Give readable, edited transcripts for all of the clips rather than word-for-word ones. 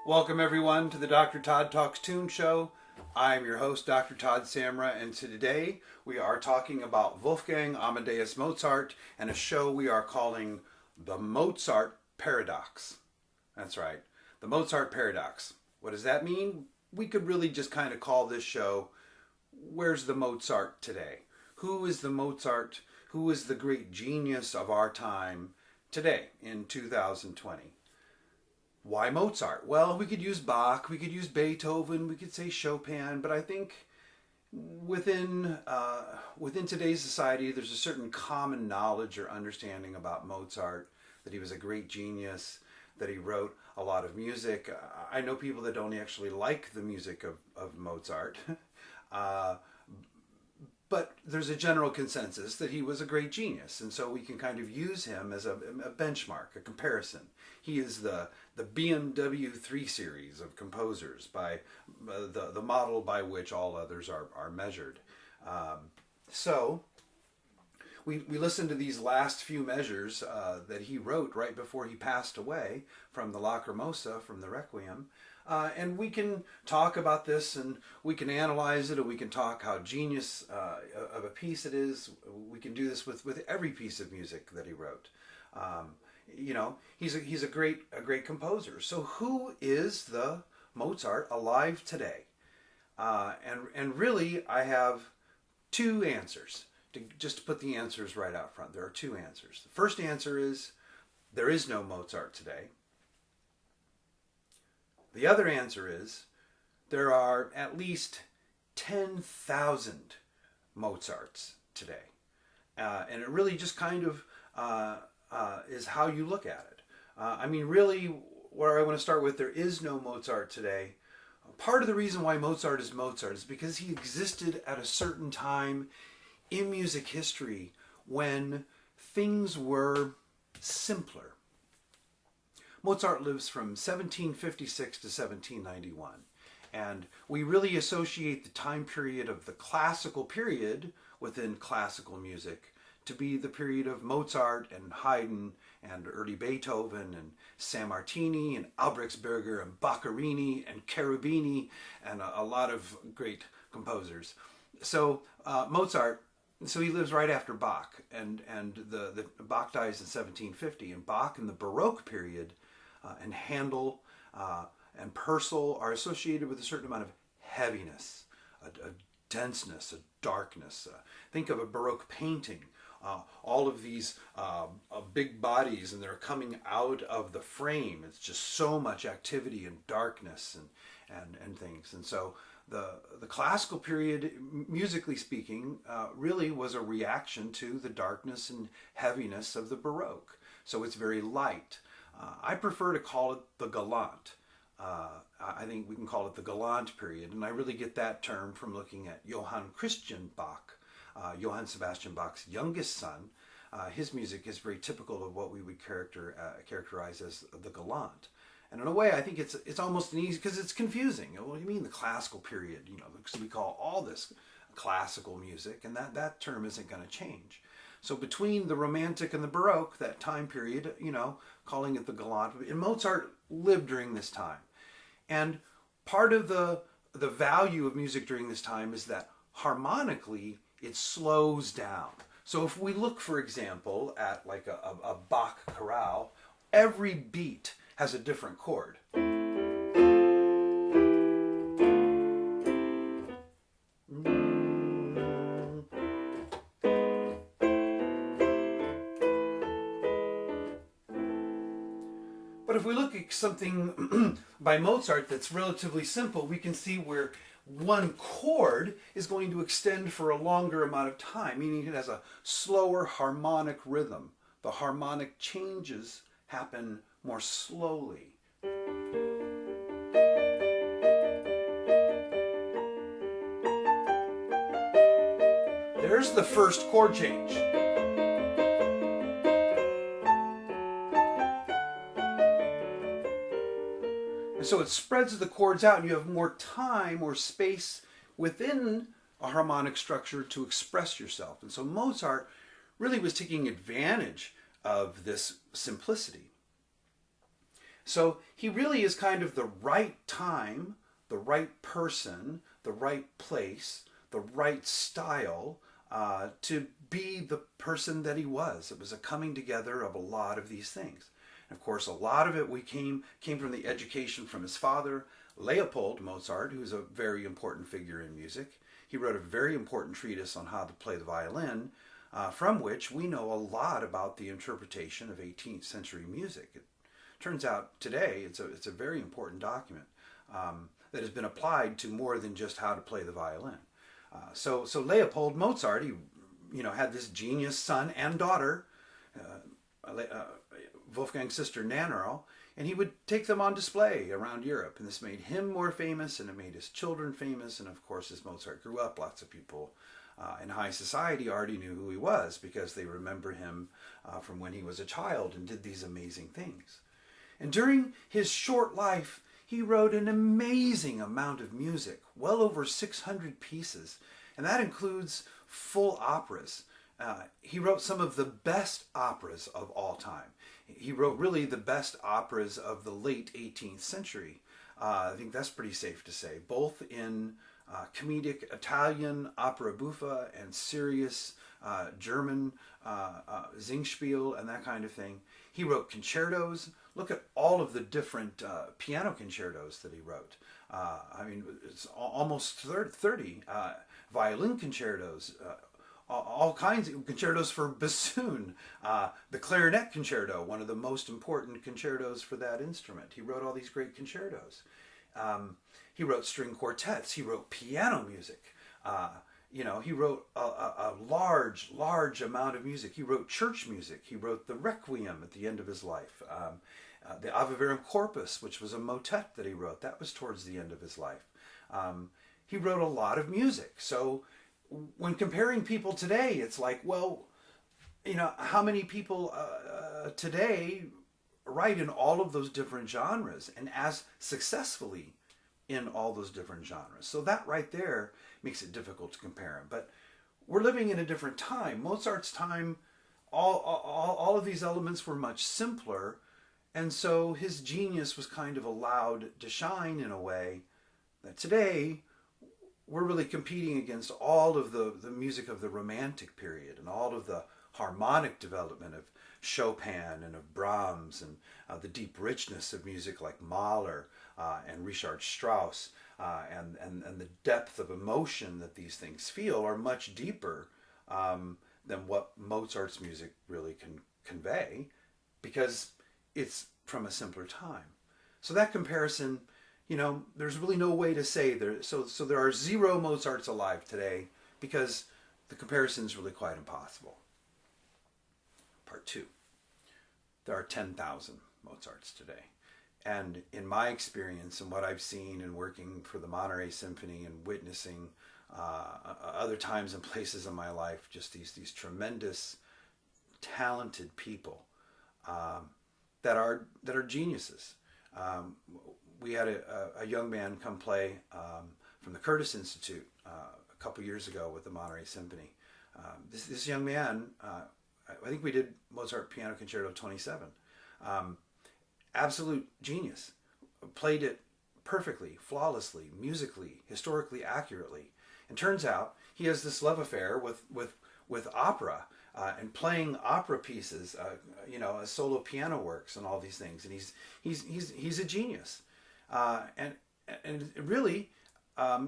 Welcome everyone to the Dr. Todd Talks Tunes show. I'm your host, Dr. Todd Samra, and today we are talking about Wolfgang Amadeus Mozart and a show we are calling the Mozart Paradox. That's right, the Mozart Paradox. What does that mean? We could really just kind of call this show, Where's the Mozart Today? Who is the Mozart? Who is the great genius of our time today in 2020? Why Mozart? Well, we could use Bach, we could use Beethoven, we could say Chopin, but I think within today's society, there's a certain common knowledge or understanding about Mozart, that he was a great genius, that he wrote a lot of music. I know people that don't actually like the music of Mozart, but there's a general consensus that he was a great genius, and so we can kind of use him as a benchmark, a comparison. He is the BMW 3 series of composers, by the model by which all others are measured. So we listened to these last few measures that he wrote right before he passed away from the Lacrymosa, from the Requiem. And we can talk about this, and we can analyze it, and we can talk how genius of a piece it is. We can do this with every piece of music that he wrote. You know, he's a great composer. So who is the Mozart alive today? And really, I have two answers. Just to put the answers right out front, there are two answers. The first answer is there is no Mozart today. The other answer is there are at least 10,000 Mozarts today. And it really just kind of is how you look at it. I mean, really, where I want to start with, there is no Mozart today. Part of the reason why Mozart is because he existed at a certain time in music history when things were simpler. Mozart lives from 1756 to 1791, and we really associate the time period of the classical period within classical music to be the period of Mozart and Haydn and early Beethoven and Sammartini and Albrechtsberger and Boccherini and Cherubini and a lot of great composers. So Mozart, so he lives right after Bach, and the Bach dies in 1750, and Bach in the Baroque period and Handel and Purcell are associated with a certain amount of heaviness, a denseness, a darkness. Think of a Baroque painting. All of these big bodies, and they're coming out of the frame. It's just so much activity and darkness and things. And so the classical period, musically speaking, really was a reaction to the darkness and heaviness of the Baroque. So it's very light. I prefer to call it the Galant. I think we can call it the Galant period, and I really get that term from looking at Johann Christian Bach, Johann Sebastian Bach's youngest son. His music is very typical of what we would characterize as the Galant. And in a way, I think it's almost an easy, because it's confusing. What do you mean the classical period? You know, because we call all this classical music, and that term isn't going to change. So between the Romantic and the Baroque, that time period, you know, calling it the Galant, and Mozart lived during this time. And part of the value of music during this time is that harmonically, it slows down. So if we look, for example, at like a Bach chorale, every beat has a different chord. But if we look at something by Mozart that's relatively simple, we can see where one chord is going to extend for a longer amount of time, meaning it has a slower harmonic rhythm. The harmonic changes happen more slowly. There's the first chord change. And so it spreads the chords out, and you have more time or space within a harmonic structure to express yourself. And so Mozart really was taking advantage of this simplicity. So he really is kind of the right time, the right person, the right place, the right style to be the person that he was. It was a coming together of a lot of these things. And of course, a lot of it came from the education from his father, Leopold Mozart, who's a very important figure in music. He wrote a very important treatise on how to play the violin, from which we know a lot about the interpretation of 18th century music. It turns out today it's a very important document that has been applied to more than just how to play the violin. So Leopold Mozart, he had this genius son and daughter, Wolfgang's sister Nannerl, and he would take them on display around Europe. And this made him more famous, and it made his children famous. And of course, as Mozart grew up, lots of people in high society already knew who he was because they remember him from when he was a child and did these amazing things. And during his short life, he wrote an amazing amount of music, well over 600 pieces, and that includes full operas. He wrote some of the best operas of all time. He wrote really the best operas of the late 18th century. I think that's pretty safe to say, both in comedic Italian opera buffa and serious German Singspiel and that kind of thing. He wrote concertos. Look at all of the different piano concertos that he wrote. I mean, it's almost 30 violin concertos, all kinds of concertos for bassoon, the clarinet concerto, one of the most important concertos for that instrument. He wrote all these great concertos. He wrote string quartets. He wrote piano music. He wrote a large amount of music. He wrote church music. He wrote the Requiem at the end of his life. The Ave Verum Corpus, which was a motet that he wrote, that was towards the end of his life. He wrote a lot of music. So when comparing people today, it's like, well, how many people today write in all of those different genres and as successfully in all those different genres? So that right there makes it difficult to compare him. But we're living in a different time. Mozart's time, all of these elements were much simpler, and so his genius was kind of allowed to shine in a way that today we're really competing against all of the music of the Romantic period and all of the harmonic development of Chopin and of Brahms and the deep richness of music like Mahler and Richard Strauss and the depth of emotion that these things feel are much deeper than what Mozart's music really can convey, because it's from a simpler time. So that comparison, there's really no way to say there. So there are 0 Mozarts alive today because the comparison is really quite impossible. Part 2. There are 10,000 Mozarts today. And in my experience and what I've seen in working for the Monterey Symphony and witnessing other times and places in my life, just these tremendous, talented people that are geniuses. We had a young man come play from the Curtis Institute a couple years ago with the Monterey Symphony. This young man, I think we did Mozart Piano Concerto 27. Absolute genius. Played it perfectly, flawlessly, musically, historically accurately. And turns out he has this love affair with opera and playing opera pieces, solo piano works and all these things. And he's a genius. And really,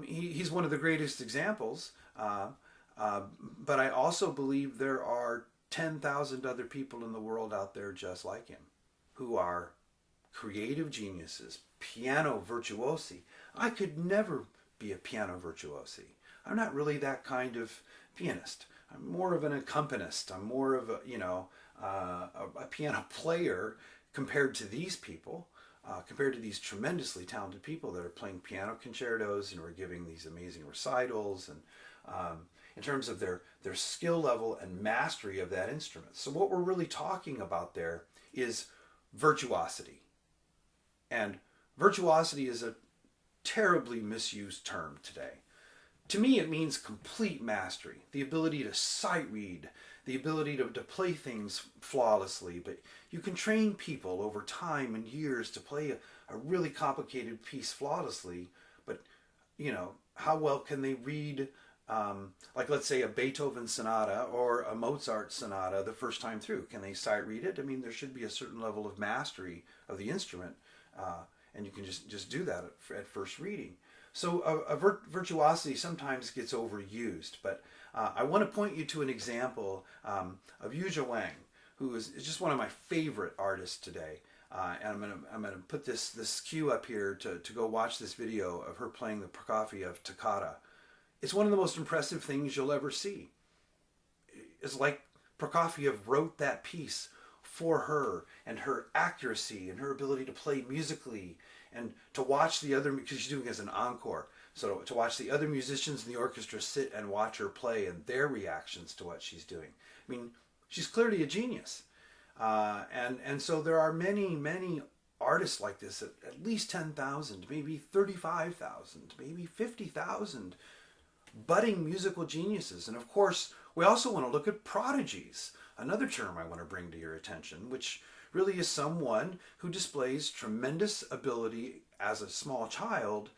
he's one of the greatest examples. But I also believe there are 10,000 other people in the world out there just like him, who are creative geniuses, piano virtuosi. I could never be a piano virtuosi. I'm not really that kind of pianist. I'm more of an accompanist. I'm more of a piano player compared to these people, compared to these tremendously talented people that are playing piano concertos and are giving these amazing recitals, and in terms of their skill level and mastery of that instrument. So what we're really talking about there is virtuosity. And virtuosity is a terribly misused term today. to me, it means complete mastery, the ability to sight read, the ability to play things flawlessly. But you can train people over time and years to play a really complicated piece flawlessly. But, you know, how well can they read, like let's say a Beethoven sonata or a Mozart sonata the first time through? Can they sight read it? I mean, there should be a certain level of mastery of the instrument, and you can just do that at first reading. So virtuosity sometimes gets overused, but I want to point you to an example of Yuja Wang, who is just one of my favorite artists today. And I'm gonna put this cue up here to go watch this video of her playing the Profiev Toccata. It's one of the most impressive things you'll ever see. It's like Prokofiev wrote that piece for her, and her accuracy and her ability to play musically, and to watch the other, because she's doing it as an encore, so to watch the other musicians in the orchestra sit and watch her play and their reactions to what she's doing. I mean, she's clearly a genius. And so there are many artists like this, at least 10,000, maybe 35,000, maybe 50,000 budding musical geniuses. And of course, we also want to look at prodigies, another term I want to bring to your attention, which really is someone who displays tremendous ability as a small child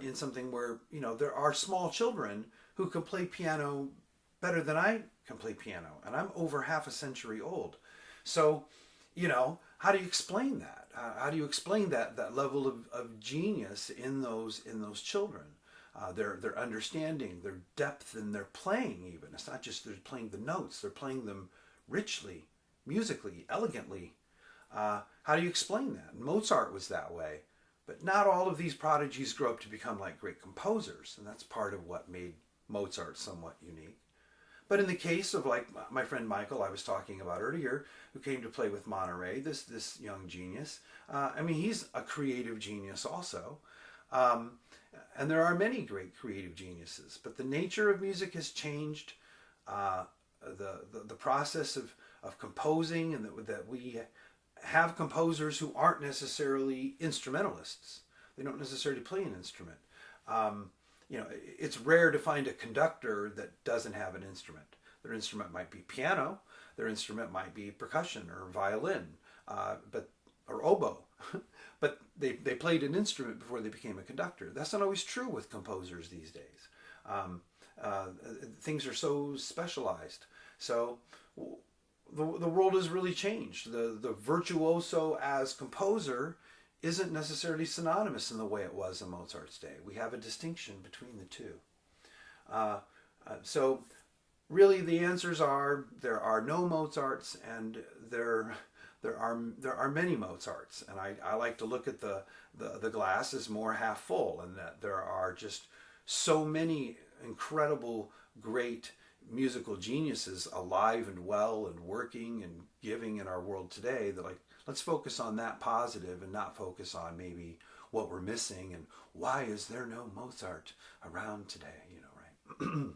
in something where, you know, there are small children who can play piano better than I can play piano, and I'm over half a century old. So, you know, how do you explain that? How do you explain that level of genius in those children? Their understanding, their depth in their playing even. It's not just they're playing the notes, they're playing them richly, musically, elegantly. How do you explain that? Mozart was that way. But not all of these prodigies grow up to become like great composers, and that's part of what made Mozart somewhat unique. But in the case of like my friend Michael I was talking about earlier, who came to play with Monterey, this young genius, I mean, he's a creative genius also. And there are many great creative geniuses, but the nature of music has changed. The process of composing, and that we have composers who aren't necessarily instrumentalists. They don't necessarily play an instrument. You know, it's rare to find a conductor that doesn't have an instrument. Their instrument might be piano, their instrument might be percussion or violin, or oboe. But they played an instrument before they became a conductor. That's not always true with composers these days. Things are so specialized. So the world has really changed. The virtuoso as composer isn't necessarily synonymous in the way it was in Mozart's day. We have a distinction between the two. So really the answers are there are no Mozarts, and there are many Mozarts. And I like to look at the glass as more half full, and that there are just so many incredible, great musical geniuses alive and well and working and giving in our world today, that like, let's focus on that positive and not focus on maybe what we're missing and why is there no Mozart around today, you know, right?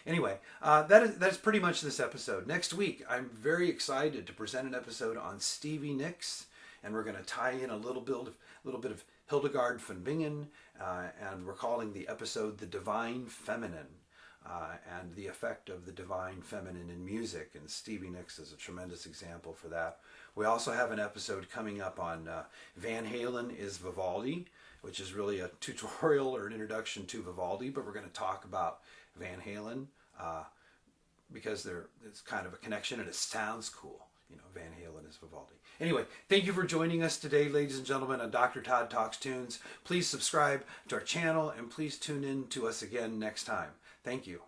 Anyway, that's pretty much this episode. Next week, I'm very excited to present an episode on Stevie Nicks, and we're going to tie in a little bit of Hildegard von Bingen, and we're calling the episode "The Divine Feminine," and the effect of the divine feminine in music. And Stevie Nicks is a tremendous example for that. We also have an episode coming up on Van Halen is Vivaldi, which is really a tutorial or an introduction to Vivaldi, but we're going to talk about Van Halen because it's kind of a connection and it sounds cool. You know, Van Halen is Vivaldi. Anyway, thank you for joining us today, ladies and gentlemen, on Dr. Todd Talks Tunes. Please subscribe to our channel, and please tune in to us again next time. Thank you.